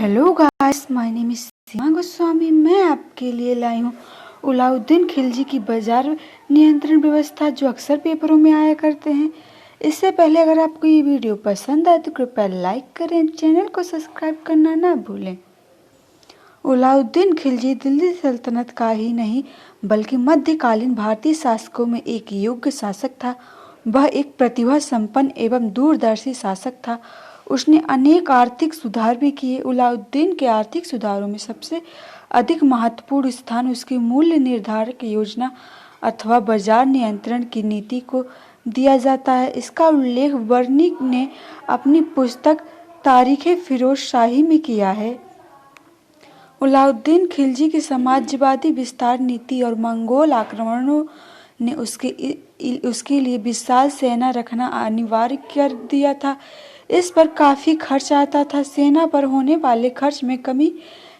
Hello guys, my name is Seema Goswami. मैं आपके लिए लाई हूँ अलाउद्दीन खिलजी की बाजार नियंत्रण व्यवस्था, जो अक्सर पेपरों में आया करते हैं। इससे पहले अगर आपको ये वीडियो पसंद आए तो कृपया लाइक करें, चैनल को सब्सक्राइब करना ना भूलें। अलाउद्दीन खिलजी दिल्ली सल्तनत का ही नहीं बल्कि मध्यकालीन भारतीय शासकों में एक योग्य शासक था। वह एक प्रतिभा संपन्न एवं दूरदर्शी शासक था। उसने अनेक आर्थिक सुधार भी किए। अलाउद्दीन के आर्थिक सुधारों में सबसे अधिक महत्वपूर्ण स्थान उसकी मूल्य निर्धारक योजना अथवा बाजार नियंत्रण की नीति को दिया जाता है। इसका उल्लेख वर्निक ने अपनी पुस्तक तारीख़ फिरोज शाही में किया है। अलाउद्दीन खिलजी की समाजवादी विस्तार नीति और मंगोल आक्रमणों ने उसके लिए विशाल सेना रखना अनिवार्य कर दिया था। इस पर काफ़ी खर्च आता था। सेना पर होने वाले खर्च में कमी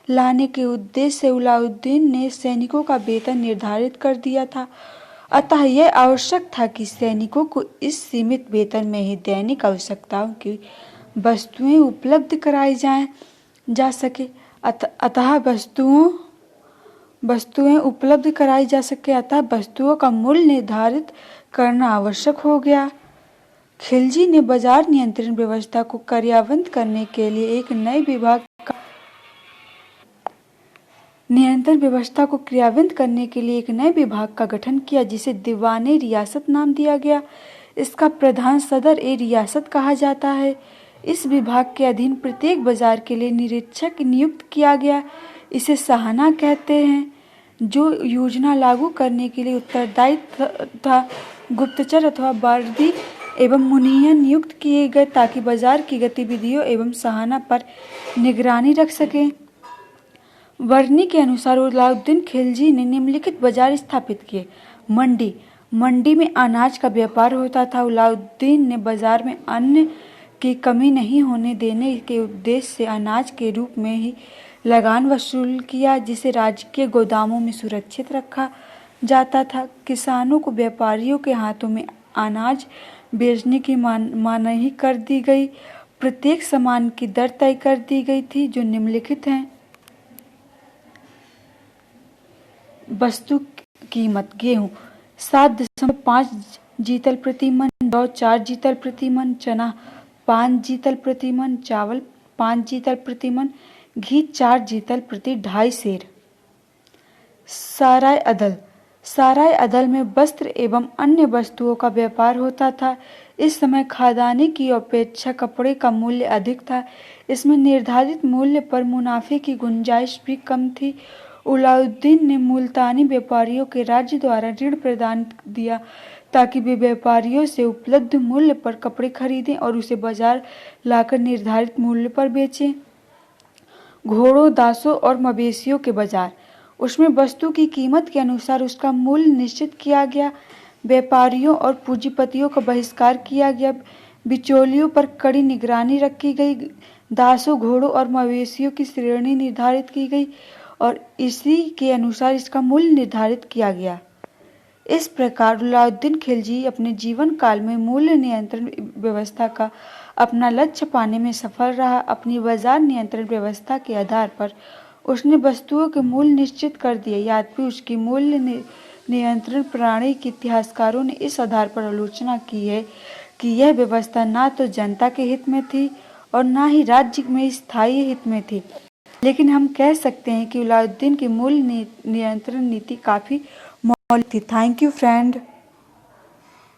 लाने के उद्देश्य से अलाउद्दीन ने सैनिकों का वेतन निर्धारित कर दिया था। अतः यह आवश्यक था कि सैनिकों को इस सीमित वेतन में ही दैनिक आवश्यकताओं की वस्तुएं उपलब्ध कराई जा सके। अतः वस्तुएं उपलब्ध कराई जा सके अतः वस्तुओं का मूल्य निर्धारित करना आवश्यक हो गया। खिलजी ने बाजार नियंत्रण व्यवस्था को कार्यान्वित करने के लिए एक नए विभाग का गठन किया, जिसे दीवाने रियासत नाम दिया गया। इसका प्रधान सदर ए रियासत कहा जाता है। इस विभाग के अधीन प्रत्येक बाजार के लिए निरीक्षक नियुक्त किया गया। इसे सहाना कहते हैं, जो योजना लागू करने के लिए उत्तरदायी था। गुप्तचर अथवा वर्दी एवं मुनियन नियुक्त किए गए ताकि बाजार की गतिविधियों एवं सहाना पर निगरानी रख सकें। वर्नी के अनुसार अलाउद्दीन खिलजी ने निम्नलिखित बाजार स्थापित किए। मंडी में अनाज का व्यापार होता था। अलाउद्दीन ने बाजार में अन्न की कमी नहीं होने देने के उद्देश्य से अनाज के रूप में ही लगान वसूल किया, जिसे राज्य के गोदामों में सुरक्षित रखा जाता था। किसानों को व्यापारियों के हाथों में अनाज बेचने की मनाही कर दी गई। प्रत्येक सामान की दर तय कर दी गई थी, जो निम्नलिखित हैं। वस्तु कीमत: गेहूँ 7.5 जीतल प्रति मन, जौ 4 जीतल प्रति मन, चना 5 जीतल प्रति मन, चावल 5 जीतल प्रति मन, घी 4 जीतल प्रति 2.5 सेर। सराय अदल में वस्त्र एवं अन्य वस्तुओं का व्यापार होता था। इस समय खाद्यान्न की अपेक्षा कपड़े का मूल्य अधिक था। इसमें निर्धारित मूल्य पर मुनाफे की गुंजाइश भी कम थी। अलाउद्दीन ने मुल्तानी व्यापारियों के राज्य द्वारा ऋण प्रदान दिया ताकि वे व्यापारियों से उपलब्ध मूल्य पर कपड़े खरीदें और उसे बाजार लाकर निर्धारित मूल्य पर बेचें। घोड़ों, दासों और मवेशियों के बाजार: उसमें वस्तु की कीमत के अनुसार उसका मूल्य निश्चित किया गया। व्यापारियों और पूंजीपतियों का बहिष्कार किया गया। बिचौलियों पर कड़ी निगरानी रखी गई। दासों, घोड़ों और मवेशियों की श्रेणी निर्धारित की गई और इसी के अनुसार इसका मूल्य निर्धारित किया गया। इस प्रकार अलाउद्दीन खिलजी अपने जीवन काल में मूल्य नियंत्रण व्यवस्था का अपना लक्ष्य पाने में सफल रहा। अपनी बाजार नियंत्रण व्यवस्था के आधार पर उसने वस्तुओं के मूल्य निश्चित कर दिए। यद्यपि उसकी मूल्य नियंत्रण प्रणाली के इतिहासकारों ने इस आधार पर आलोचना की है कि यह व्यवस्था न तो जनता के हित में थी और न ही राज्य में स्थायी हित में थी। लेकिन हम कह सकते हैं कि अलाउद्दीन की मूल्य नियंत्रण नीति काफ़ी मौलिक थी। Thank you friend.